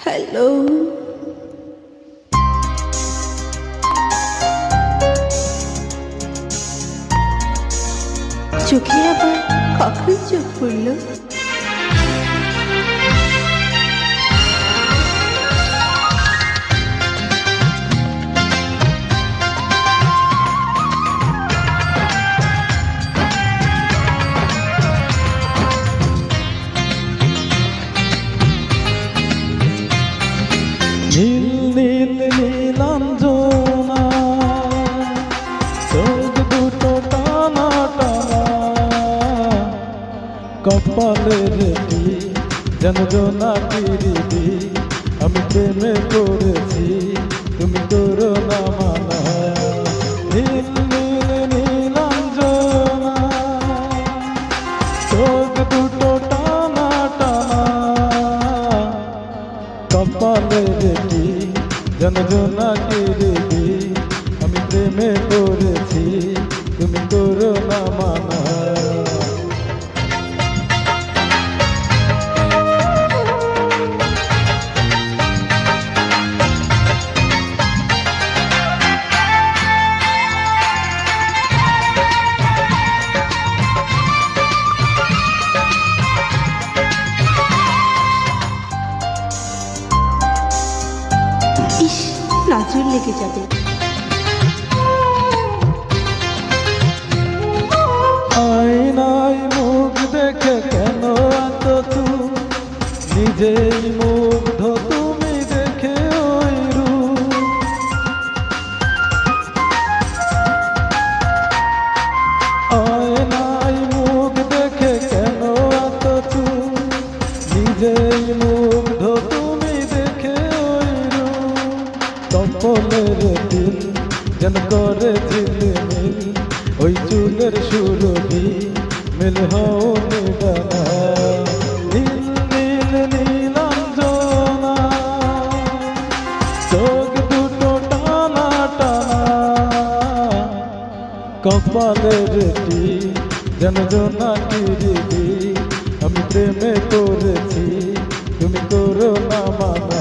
Hello, চোখে আবার কখন চোখ পড়ল? নীল নীল নীলাঞ্জনা চোখ দুটো টানা টানা, কপালের টিপ যেন জোনাকিরি। আমি প্রেমে পড়েছি, তুমি করো না মানা। নীল নীল নীলাঞ্জনা চোখ দুটো টানা টানা, কপালের টিপ যেন জোনাকিরি। আমি প্রেমে পড়েছি, তুমি করো না মানা। ইস, নজর লেগে যাবে। আয়নায় মুখ দেখে কেন এত চুপ, নিজেই মুগ্ধ তুমি দেখে ওই রূপ। আয়নায় মুখ দেখে কেন এত চুপ, নিজেই মুগ্ধ তুমি দেখে ওই রূপ। কপালের দিল যেন করে ঝিলমিল, ওই চুলের সুরভি মিল হও নিবানা। নীল নীল নীলাঞ্জনা চোখ দুটো টানা টানা, কপালের টিপ যেন জোনাকিরি। আমি প্রেমে পড়েছি, তুমি করো না মানা।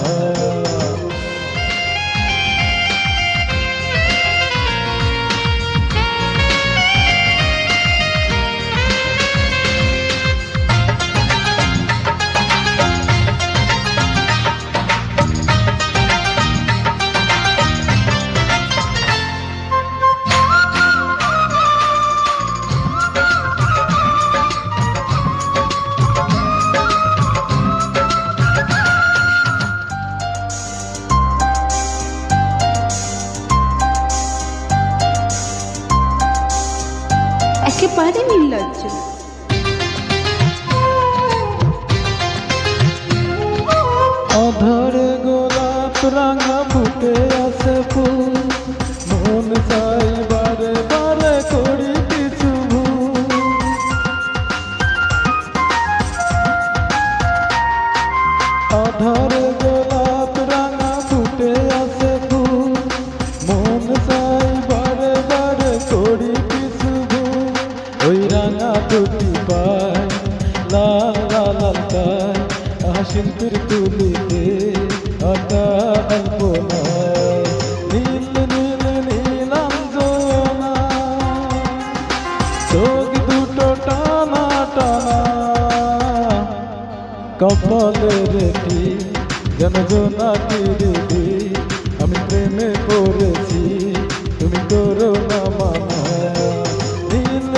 একেবারে নির্লজ্জ। অধরে গোলাপ রাঙা ফুটে আছে ফুল, মন চাই বারে বারে করি কিছু ভুল। অধরে গোলাপ রাঙা ফুটে আছে ফুল, মন চাই বারে বারে করি কিছু ভুল। ওই রাঙা দুটি পায় লাল লাল পায়, শিল্পীর তুলিতে আটা আলপনায়। নীল নীল নীলাঞ্জনা চোখ দুটো টানা টানা, কপালের টিপ যেন জোনাকিরি। আমি প্রেমে পড়েছি, তুমি করো না।